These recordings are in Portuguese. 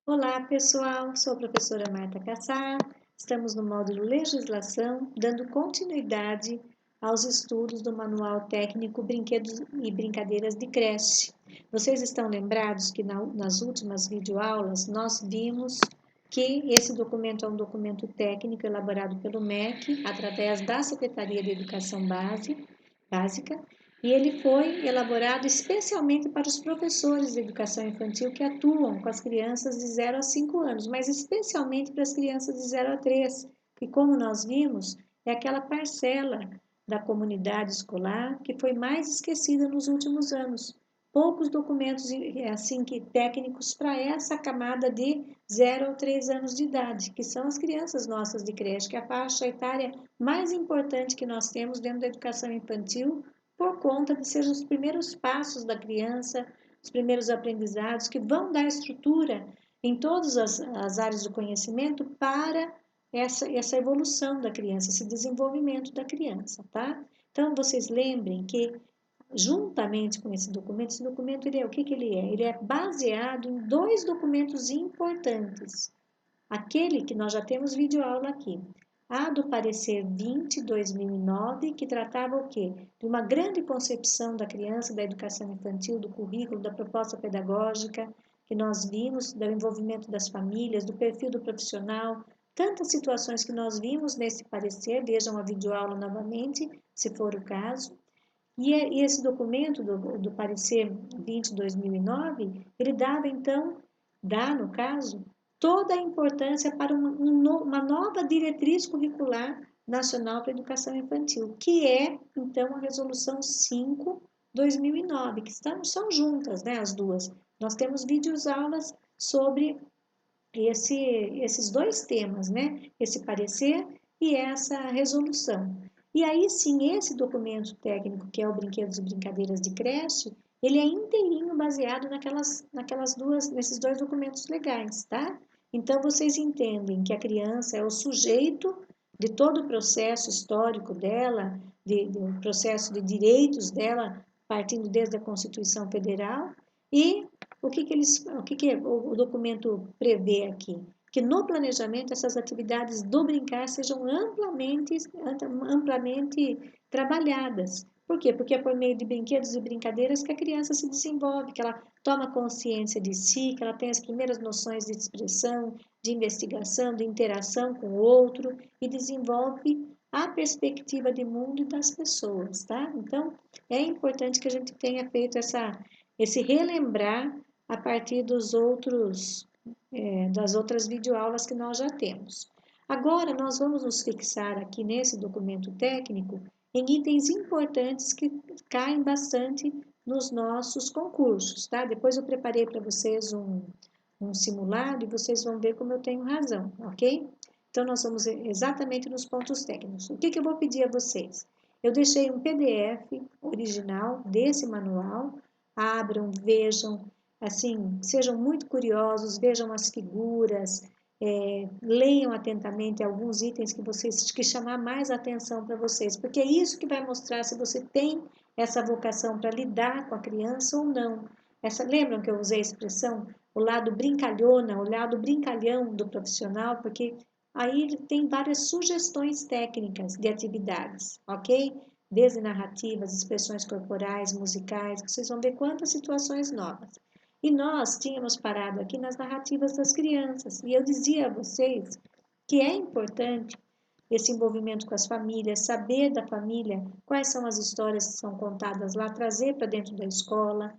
Olá, pessoal. Sou a professora Marta Cassar. Estamos no módulo Legislação, dando continuidade aos estudos do Manual Técnico Brinquedos e Brincadeiras de Creche. Vocês estão lembrados que nas últimas videoaulas nós vimos que esse documento é um documento técnico elaborado pelo MEC, através da Secretaria de Educação Básica, e ele foi elaborado especialmente para os professores de educação infantil que atuam com as crianças de 0 a 5 anos, mas especialmente para as crianças de 0 a 3, que, como nós vimos, é aquela parcela da comunidade escolar que foi mais esquecida nos últimos anos. Poucos documentos assim que técnicos para essa camada de 0 a 3 anos de idade, que são as crianças nossas de creche, que é a faixa etária mais importante que nós temos dentro da educação infantil, por conta de ser os primeiros passos da criança, os primeiros aprendizados que vão dar estrutura em todas as áreas do conhecimento para essa evolução da criança, esse desenvolvimento da criança, tá? Então, vocês lembrem que, juntamente com esse documento ele é, o que ele é? Ele é baseado em dois documentos importantes. Aquele que nós já temos videoaula aqui, a do parecer 20/2009, que tratava o quê? De uma grande concepção da criança, da educação infantil, do currículo, da proposta pedagógica, que nós vimos, do envolvimento das famílias, do perfil do profissional, tantas situações que nós vimos nesse parecer, vejam a videoaula novamente, se for o caso. E esse documento do parecer 20/2009, ele dava então, dá no caso, toda a importância para uma nova diretriz curricular nacional para a educação infantil, que é então a resolução 5/2009, que são juntas, né, as duas. Nós temos videoaulas sobre esses dois temas, né, esse parecer e essa resolução. E aí sim, esse documento técnico, que é o Brinquedos e Brincadeiras de Creche, ele é inteirinho baseado nesses dois documentos legais, tá? Então, vocês entendem que a criança é o sujeito de todo o processo histórico dela, do processo de direitos dela, partindo desde a Constituição Federal, e o que o documento prevê aqui? Que no planejamento essas atividades do brincar sejam amplamente trabalhadas. Por quê? Porque é por meio de brinquedos e brincadeiras que a criança se desenvolve, que ela toma consciência de si, que ela tem as primeiras noções de expressão, de investigação, de interação com o outro e desenvolve a perspectiva de mundo e das pessoas, tá? Então, é importante que a gente tenha feito esse relembrar a partir das outras videoaulas que nós já temos. Agora, nós vamos nos fixar aqui nesse documento técnico em itens importantes que caem bastante nos nossos concursos, tá? Depois eu preparei para vocês um simulado e vocês vão ver como eu tenho razão, ok? Então, nós vamos exatamente nos pontos técnicos. O que eu vou pedir a vocês? Eu deixei um PDF original desse manual. Abram, vejam, assim, sejam muito curiosos, vejam as figuras, leiam atentamente alguns itens que chamar mais atenção para vocês, porque é isso que vai mostrar se você tem essa vocação para lidar com a criança ou não. Lembram que eu usei a expressão o lado brincalhona, o lado brincalhão do profissional, porque aí tem várias sugestões técnicas de atividades, ok? Desde narrativas, expressões corporais, musicais, vocês vão ver quantas situações novas. E nós tínhamos parado aqui nas narrativas das crianças, e eu dizia a vocês que é importante esse envolvimento com as famílias, saber da família quais são as histórias que são contadas lá, trazer para dentro da escola,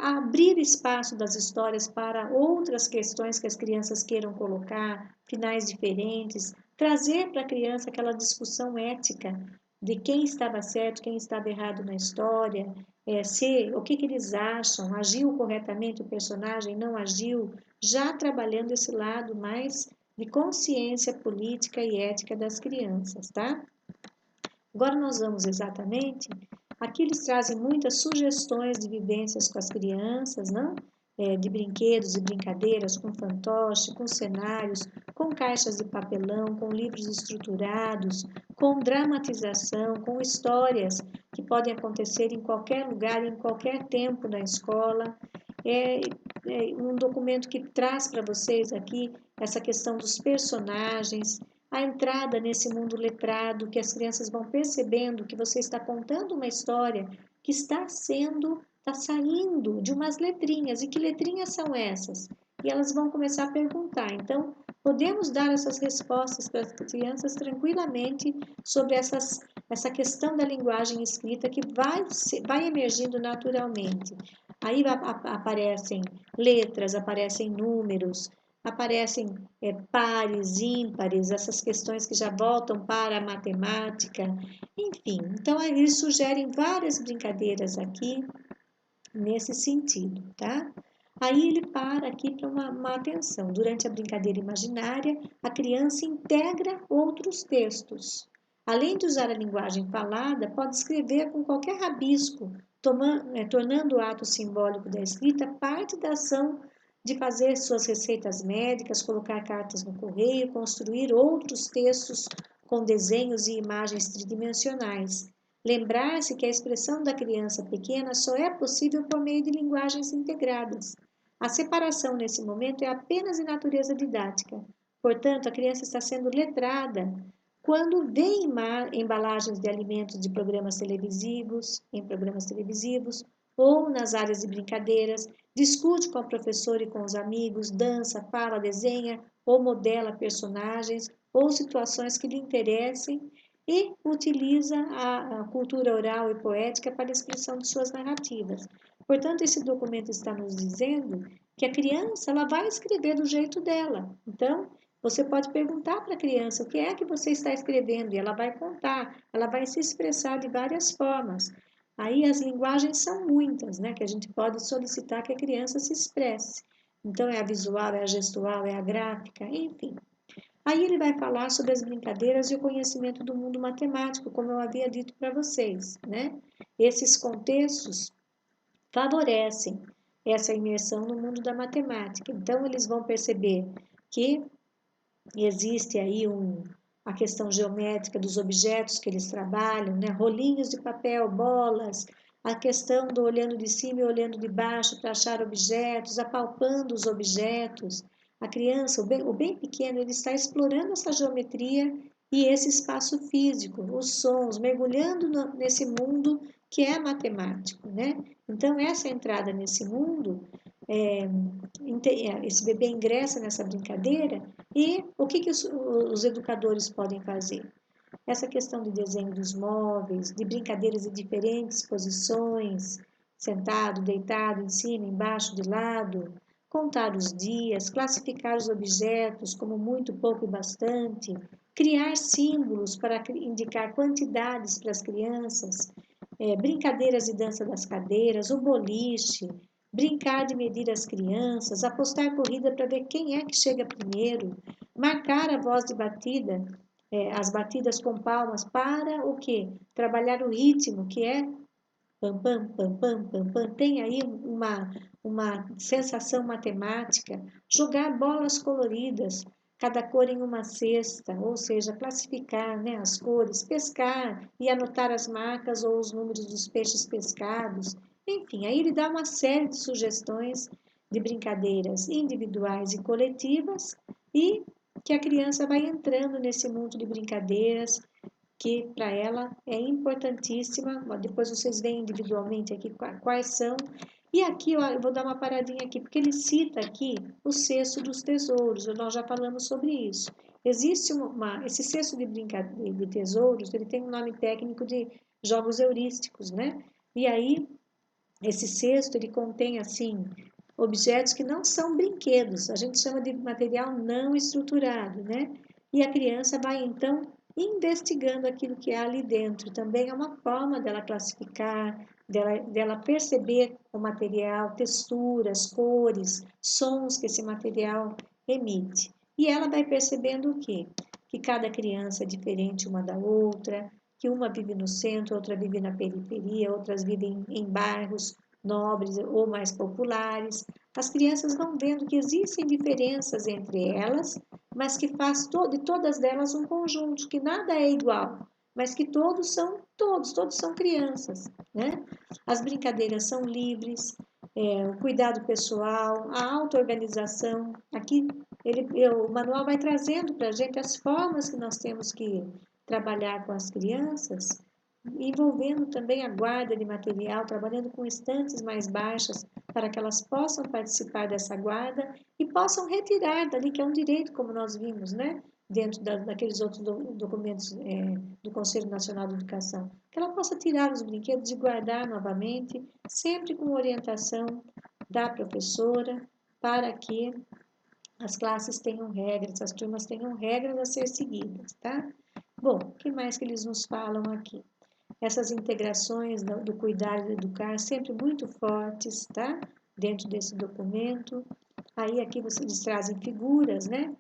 abrir espaço das histórias para outras questões que as crianças queiram colocar, finais diferentes, trazer para a criança aquela discussão ética de quem estava certo, quem estava errado na história, o que eles acham, agiu corretamente o personagem, não agiu, já trabalhando esse lado mais de consciência política e ética das crianças, tá? Agora nós vamos exatamente, aqui eles trazem muitas sugestões de vivências com as crianças, não? De brinquedos e brincadeiras, com fantoche, com cenários, com caixas de papelão, com livros estruturados, com dramatização, com histórias que podem acontecer em qualquer lugar, em qualquer tempo na escola. um documento que traz para vocês aqui essa questão dos personagens, a entrada nesse mundo letrado, que as crianças vão percebendo que você está contando uma história que está saindo de umas letrinhas. E que letrinhas são essas? E elas vão começar a perguntar. Então, podemos dar essas respostas para as crianças tranquilamente sobre essa questão da linguagem escrita que vai emergindo naturalmente. Aí aparecem letras, aparecem números, aparecem pares, ímpares, essas questões que já voltam para a matemática, enfim. Então, eles sugerem várias brincadeiras aqui nesse sentido, tá? Aí ele para aqui para uma atenção. Durante a brincadeira imaginária, a criança integra outros textos. Além de usar a linguagem falada, pode escrever com qualquer rabisco, tornando o ato simbólico da escrita parte da ação de fazer suas receitas médicas, colocar cartas no correio, construir outros textos com desenhos e imagens tridimensionais. Lembrar-se que a expressão da criança pequena só é possível por meio de linguagens integradas. A separação nesse momento é apenas de natureza didática. Portanto, a criança está sendo letrada quando vê embalagens de alimentos em programas televisivos, ou nas áreas de brincadeiras, discute com o professor e com os amigos, dança, fala, desenha ou modela personagens ou situações que lhe interessem e utiliza a cultura oral e poética para a expressão de suas narrativas. Portanto, esse documento está nos dizendo que a criança ela vai escrever do jeito dela. Então, você pode perguntar para a criança o que é que você está escrevendo e ela vai contar, ela vai se expressar de várias formas. Aí as linguagens são muitas, né, que a gente pode solicitar que a criança se expresse. Então, é a visual, é a gestual, é a gráfica, enfim. Aí ele vai falar sobre as brincadeiras e o conhecimento do mundo matemático, como eu havia dito para vocês, né? Esses contextos favorecem essa imersão no mundo da matemática. Então, eles vão perceber que existe aí a questão geométrica dos objetos que eles trabalham, né? Rolinhos de papel, bolas, a questão do olhando de cima e olhando de baixo para achar objetos, apalpando os objetos. A criança, o bem pequeno, ele está explorando essa geometria e esse espaço físico, os sons, mergulhando nesse mundo que é matemático, né? Então, essa entrada nesse mundo, esse bebê ingressa nessa brincadeira e o que os educadores podem fazer? Essa questão de desenho dos móveis, de brincadeiras em diferentes posições, sentado, deitado, em cima, embaixo, de lado, contar os dias, classificar os objetos como muito, pouco e bastante, criar símbolos para indicar quantidades para as crianças, brincadeiras de dança das cadeiras, o boliche, brincar de medir as crianças, apostar corrida para ver quem é que chega primeiro, marcar a voz de batida, as batidas com palmas para o quê? Trabalhar o ritmo, que é pam, pam, pam, pam, pam, pam. Tem aí uma sensação matemática, jogar bolas coloridas, cada cor em uma cesta, ou seja, classificar, né, as cores, pescar e anotar as marcas ou os números dos peixes pescados. Enfim, aí ele dá uma série de sugestões de brincadeiras individuais e coletivas e que a criança vai entrando nesse mundo de brincadeiras que para ela é importantíssima. Depois vocês veem individualmente aqui quais são. E aqui eu vou dar uma paradinha aqui, porque ele cita aqui o cesto dos tesouros, nós já falamos sobre isso. Existe esse cesto de tesouros, ele tem um nome técnico de jogos heurísticos, né? E aí, esse cesto, ele contém, assim, objetos que não são brinquedos, a gente chama de material não estruturado, né? E a criança vai, então, investigando aquilo que há ali dentro. Também é uma forma dela classificar, dela perceber o material, texturas, cores, sons que esse material emite. E ela vai percebendo o quê? Que cada criança é diferente uma da outra, que uma vive no centro, outra vive na periferia, outras vivem em bairros nobres ou mais populares. As crianças vão vendo que existem diferenças entre elas, mas que faz de todas elas um conjunto, que nada é igual, mas que todos são crianças, né? As brincadeiras são livres, o cuidado pessoal, a auto-organização. Aqui o manual vai trazendo para a gente as formas que nós temos que trabalhar com as crianças, envolvendo também a guarda de material, trabalhando com estantes mais baixas para que elas possam participar dessa guarda e possam retirar dali, que é um direito, como nós vimos, né? Dentro daqueles outros documentos do Conselho Nacional de Educação, que ela possa tirar os brinquedos e guardar novamente, sempre com orientação da professora, para que as classes tenham regras, as turmas tenham regras a ser seguidas, tá? Bom, o que mais que eles nos falam aqui? Essas integrações do cuidar e do educar sempre muito fortes, tá? Dentro desse documento. Aí aqui eles trazem figuras, né?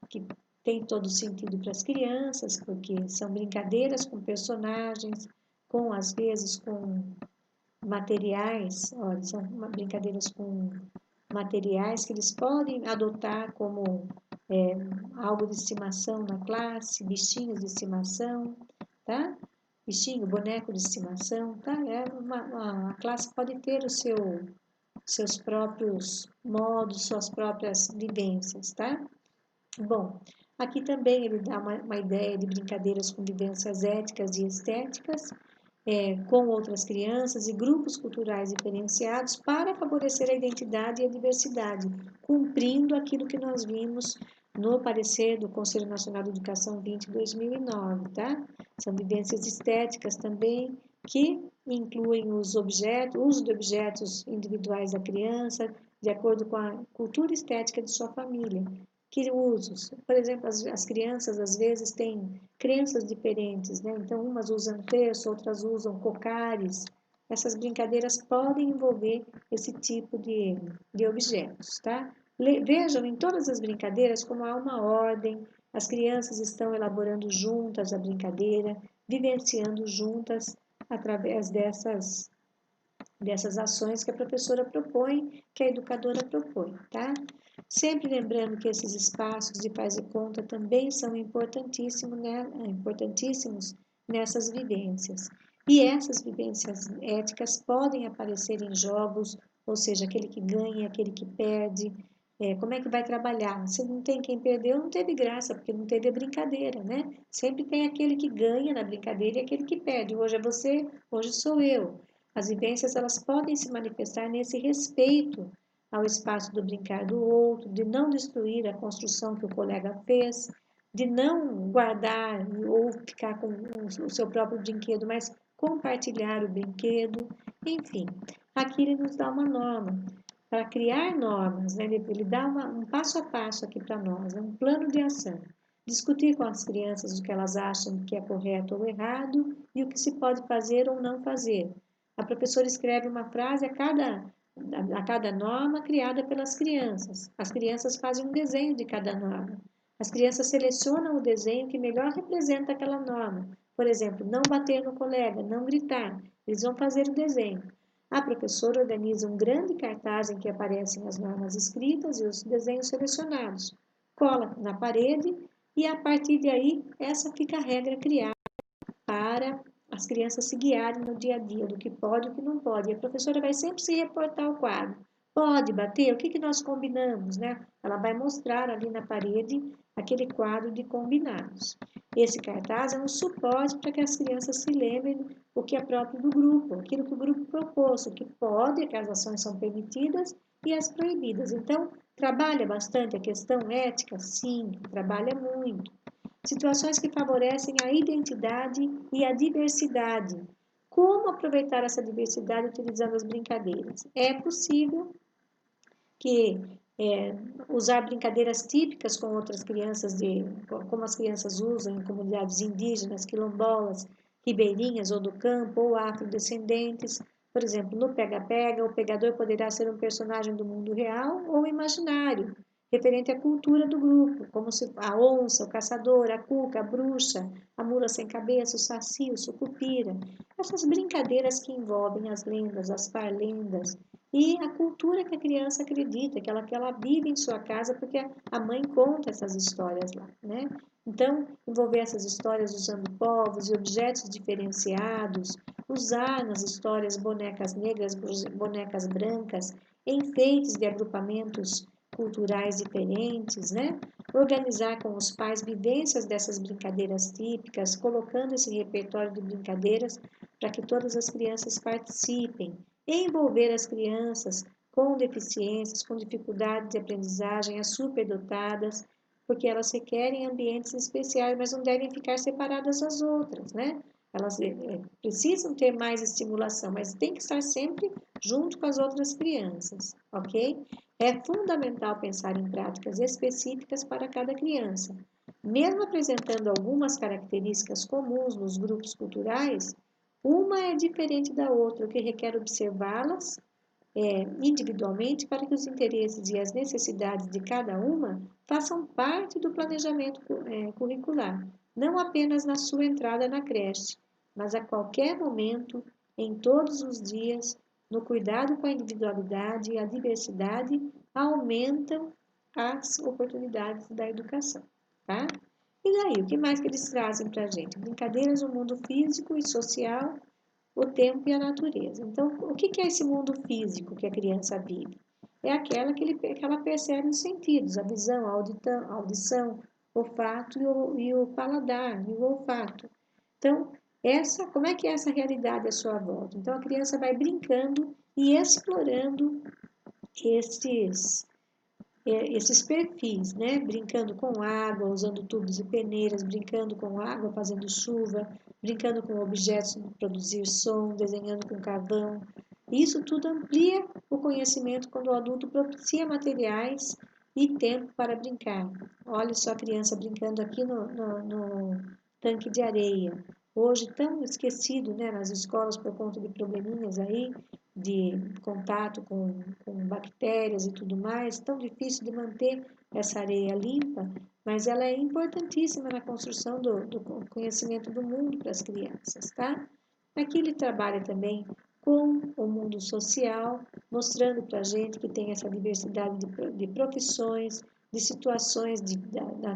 Que tem todo sentido para as crianças, porque são brincadeiras com personagens, às vezes com materiais, olha, são brincadeiras com materiais que eles podem adotar como algo de estimação na classe, bichinhos de estimação, tá? Bichinho, boneco de estimação, tá? A classe pode ter seus próprios modos, suas próprias vivências, tá? Bom, aqui também ele dá uma ideia de brincadeiras com vivências éticas e estéticas, com outras crianças e grupos culturais diferenciados para favorecer a identidade e a diversidade, cumprindo aquilo que nós vimos no parecer do Conselho Nacional de Educação 20/2009, tá? São vivências estéticas também que incluem os objetos, uso de objetos individuais da criança, de acordo com a cultura estética de sua família. Que usos? Por exemplo, as crianças às vezes têm crenças diferentes, né? Então, umas usam terço, outras usam cocares. Essas brincadeiras podem envolver esse tipo de objetos, tá? Vejam em todas as brincadeiras como há uma ordem, as crianças estão elaborando juntas a brincadeira, vivenciando juntas através dessas ações que a professora propõe, que a educadora propõe, tá? Sempre lembrando que esses espaços de faz e conta também são importantíssimos nessas vivências. E essas vivências éticas podem aparecer em jogos, ou seja, aquele que ganha, aquele que perde. Como é que vai trabalhar? Se não tem quem perdeu, não teve graça, porque não teve a brincadeira, né? Sempre tem aquele que ganha na brincadeira e aquele que perde. Hoje é você, hoje sou eu. As vivências elas podem se manifestar nesse respeito ao espaço do brincar do outro, de não destruir a construção que o colega fez, de não guardar ou ficar com o seu próprio brinquedo, mas compartilhar o brinquedo, enfim. Aqui ele nos dá uma norma para criar normas, né? Ele dá um passo a passo aqui para nós, um plano de ação. Discutir com as crianças o que elas acham que é correto ou errado e o que se pode fazer ou não fazer. A professora escreve uma frase a cada norma criada pelas crianças. As crianças fazem um desenho de cada norma. As crianças selecionam o desenho que melhor representa aquela norma. Por exemplo, não bater no colega, não gritar. Eles vão fazer o desenho. A professora organiza um grande cartaz em que aparecem as normas escritas e os desenhos selecionados. Cola na parede e, a partir daí, essa fica a regra criada para as crianças se guiarem no dia a dia do que pode e o que não pode. E a professora vai sempre se reportar ao quadro. Pode bater? O que nós combinamos, né? Ela vai mostrar ali na parede aquele quadro de combinados. Esse cartaz é um suporte para que as crianças se lembrem o que é próprio do grupo, aquilo que o grupo propôs, o que pode, que as ações são permitidas e as proibidas. Então, trabalha bastante a questão ética? Sim, trabalha muito. Situações que favorecem a identidade e a diversidade. Como aproveitar essa diversidade utilizando as brincadeiras? É possível que usar brincadeiras típicas com outras crianças, como as crianças usam em comunidades indígenas, quilombolas, ribeirinhas ou do campo, ou afrodescendentes. Por exemplo, no pega-pega, o pegador poderá ser um personagem do mundo real ou imaginário, referente à cultura do grupo, como a onça, o caçador, a cuca, a bruxa, a mula sem cabeça, o saci, o sucupira. Essas brincadeiras que envolvem as lendas, as parlendas, e a cultura que a criança acredita, que ela vive em sua casa, porque a mãe conta essas histórias lá, né? Então, envolver essas histórias usando povos e objetos diferenciados, usar nas histórias bonecas negras, bonecas brancas, enfeites de agrupamentos culturais diferentes, né? Organizar com os pais vivências dessas brincadeiras típicas, colocando esse repertório de brincadeiras para que todas as crianças participem, envolver as crianças com deficiências, com dificuldades de aprendizagem, as superdotadas, porque elas requerem ambientes especiais, mas não devem ficar separadas das outras, né? Elas precisam ter mais estimulação, mas tem que estar sempre junto com as outras crianças, ok? É fundamental pensar em práticas específicas para cada criança. Mesmo apresentando algumas características comuns nos grupos culturais, uma é diferente da outra, o que requer observá-las individualmente para que os interesses e as necessidades de cada uma façam parte do planejamento curricular, não apenas na sua entrada na creche, mas a qualquer momento, em todos os dias, no cuidado com a individualidade e a diversidade, aumentam as oportunidades da educação, tá? E daí, o que mais que eles trazem para a gente? Brincadeiras no mundo físico e social, o tempo e a natureza. Então, o que é esse mundo físico que a criança vive? É aquela que ela percebe os sentidos, a visão, a audição, o olfato e o paladar, e o olfato. Então, como é que é essa realidade à sua volta? Então, a criança vai brincando e explorando esses esses perfis, né? Brincando com água, usando tubos e peneiras, brincando com água, fazendo chuva, brincando com objetos para produzir som, desenhando com carvão. Isso tudo amplia o conhecimento quando o adulto propicia materiais e tempo para brincar. Olha só a criança brincando aqui no tanque de areia. Hoje tão esquecido, né, nas escolas por conta de probleminhas aí, de contato com bactérias e tudo mais, tão difícil de manter essa areia limpa, mas ela é importantíssima na construção do conhecimento do mundo para as crianças, tá? Aqui ele trabalha também com o mundo social, mostrando para a gente que tem essa diversidade de profissões, de situações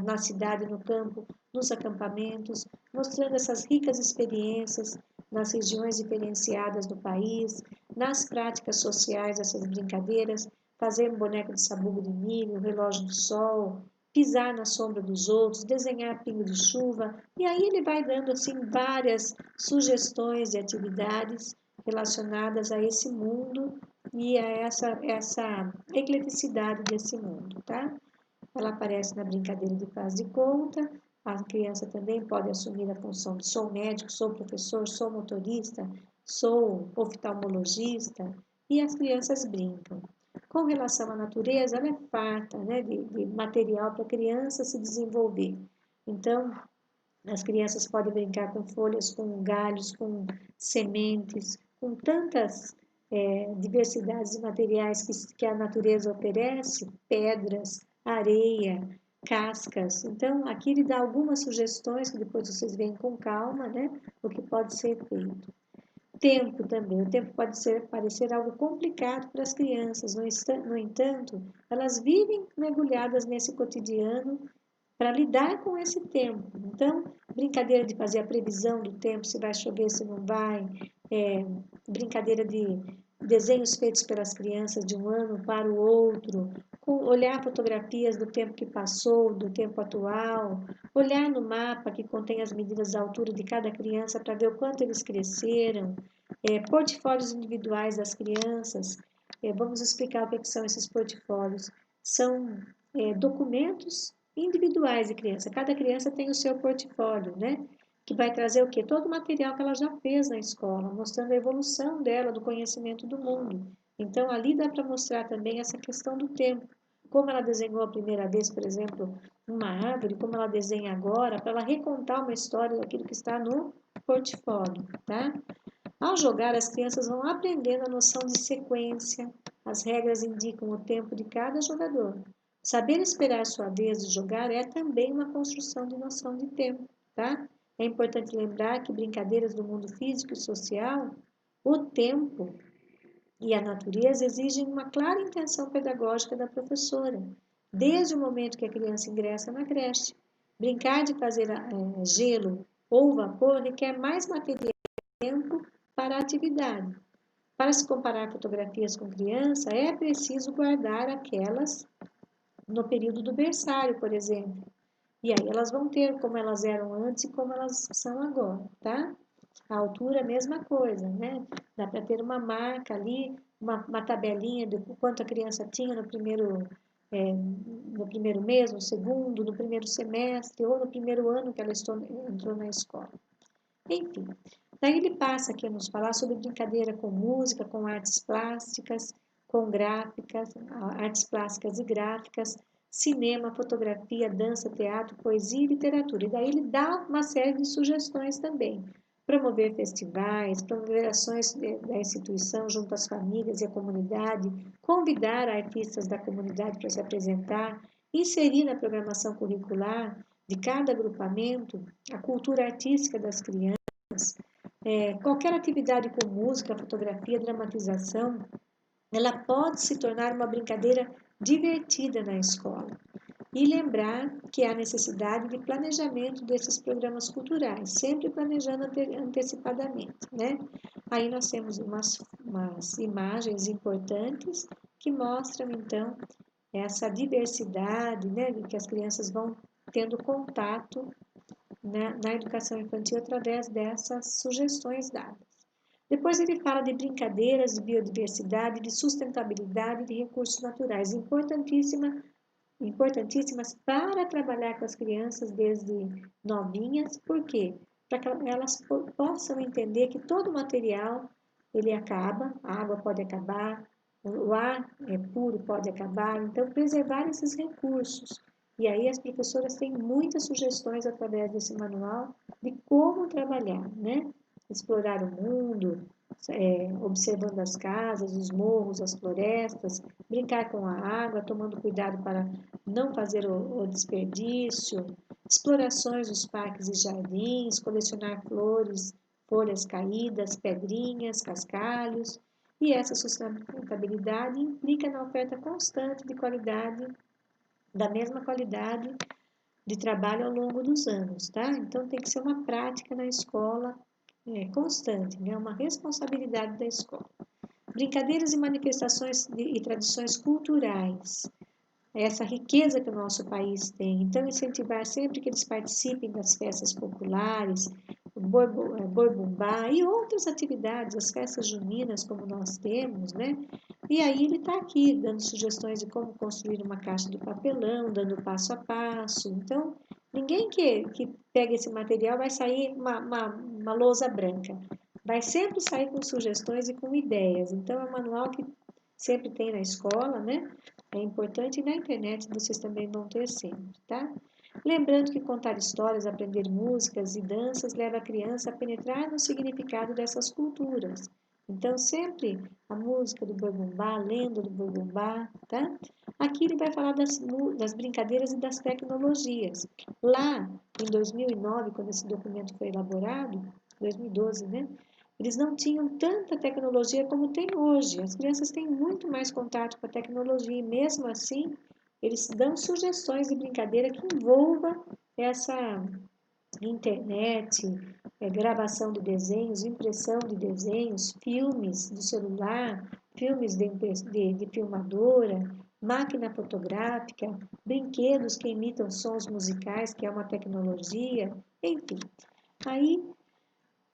na cidade, no campo, nos acampamentos, mostrando essas ricas experiências nas regiões diferenciadas do país, nas práticas sociais dessas brincadeiras, fazer um boneco de sabugo de milho, relógio do sol, pisar na sombra dos outros, desenhar pingo de chuva, e aí ele vai dando assim várias sugestões de atividades relacionadas a esse mundo e a essa ecleticidade desse mundo, tá? Ela aparece na brincadeira de faz de conta. A criança também pode assumir a função de sou médico, sou professor, sou motorista, sou oftalmologista, e as crianças brincam. Com relação à natureza, ela é farta, né, de material para a criança se desenvolver. Então, as crianças podem brincar com folhas, com galhos, com sementes, com tantas diversidades de materiais que a natureza oferece, pedras, areia, cascas. Então, aqui ele dá algumas sugestões que depois vocês veem com calma, né? O que pode ser feito. Tempo também. O tempo pode parecer algo complicado para as crianças. No entanto, elas vivem mergulhadas nesse cotidiano para lidar com esse tempo. Então, brincadeira de fazer a previsão do tempo, se vai chover, se não vai, brincadeira de desenhos feitos pelas crianças de um ano para o outro, olhar fotografias do tempo que passou, do tempo atual, olhar no mapa que contém as medidas da altura de cada criança para ver o quanto eles cresceram, portfólios individuais das crianças. Vamos explicar o que são esses portfólios. São documentos individuais de criança. Cada criança tem o seu portfólio, né? Que vai trazer o quê? Todo o material que ela já fez na escola, mostrando a evolução dela, do conhecimento do mundo. Então, ali dá para mostrar também essa questão do tempo. Como ela desenhou a primeira vez, por exemplo, uma árvore, como ela desenha agora, para ela recontar uma história daquilo que está no portfólio, tá? Ao jogar, as crianças vão aprendendo a noção de sequência, as regras indicam o tempo de cada jogador. Saber esperar sua vez de jogar é também uma construção de noção de tempo, tá? É importante lembrar que brincadeiras do mundo físico e social, o tempo e a natureza exigem uma clara intenção pedagógica da professora, desde o momento que a criança ingressa na creche. Brincar de fazer gelo ou vapor requer mais material e tempo para a atividade. Para se comparar fotografias com criança, é preciso guardar aquelas no período do berçário, por exemplo. E aí elas vão ter como elas eram antes e como elas são agora, tá? A altura, a mesma coisa, né? Dá para ter uma marca ali, uma tabelinha do quanto a criança tinha no primeiro mês, no segundo, no primeiro semestre ou no primeiro ano que ela entrou na escola. Enfim, daí ele passa aqui a nos falar sobre brincadeira com música, com artes plásticas, com gráficas, artes plásticas e gráficas, cinema, fotografia, dança, teatro, poesia e literatura. E daí ele dá uma série de sugestões também. Promover festivais, promover ações da instituição junto às famílias e à comunidade, convidar artistas da comunidade para se apresentar, inserir na programação curricular de cada agrupamento a cultura artística das crianças, qualquer atividade com música, fotografia, dramatização, ela pode se tornar uma brincadeira divertida na escola. E lembrar que há necessidade de planejamento desses programas culturais, sempre planejando antecipadamente, né? Aí nós temos umas imagens importantes que mostram, então, essa diversidade, né? Que as crianças vão tendo contato na educação infantil através dessas sugestões dadas. Depois ele fala de brincadeiras, de biodiversidade, de sustentabilidade de recursos naturais, importantíssimas para trabalhar com as crianças desde novinhas, por quê? Para que elas possam entender que todo material ele acaba, a água pode acabar, o ar puro pode acabar, então preservar esses recursos. E aí as professoras têm muitas sugestões através desse manual de como trabalhar, né? Explorar o mundo, observando as casas, os morros, as florestas, brincar com a água, tomando cuidado para não fazer o desperdício, explorações dos parques e jardins, colecionar flores, folhas caídas, pedrinhas, cascalhos. E essa sustentabilidade implica na oferta constante de qualidade, da mesma qualidade de trabalho ao longo dos anos, tá? Então tem que ser uma prática na escola constante, né? Uma responsabilidade da escola. Brincadeiras e manifestações e tradições culturais, essa riqueza que o nosso país tem. Então, incentivar sempre que eles participem das festas populares, boi bumbá e outras atividades, as festas juninas, como nós temos, né? E aí ele está aqui dando sugestões de como construir uma caixa de papelão, dando passo a passo. Então, ninguém que pega esse material vai sair uma lousa branca. Vai sempre sair com sugestões e com ideias. Então, é um manual que sempre tem na escola, né? É importante e na internet vocês também vão ter sempre, tá? Lembrando que contar histórias, aprender músicas e danças leva a criança a penetrar no significado dessas culturas. Então, sempre a música do boi bumbá, a lenda do boi bumbá, tá? Aqui ele vai falar das brincadeiras e das tecnologias. Lá, em 2009, quando esse documento foi elaborado, 2012, né? Eles não tinham tanta tecnologia como tem hoje. As crianças têm muito mais contato com a tecnologia e, mesmo assim, eles dão sugestões de brincadeira que envolva essa internet, gravação de desenhos, impressão de desenhos, filmes do celular, filmes de filmadora, máquina fotográfica, brinquedos que imitam sons musicais, que é uma tecnologia, enfim. Aí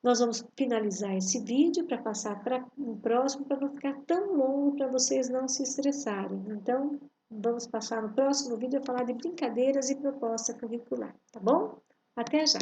nós vamos finalizar esse vídeo para passar para o próximo, para não ficar tão longo, para vocês não se estressarem. Então, vamos passar no próximo vídeo a falar de brincadeiras e proposta curricular, tá bom? Até já!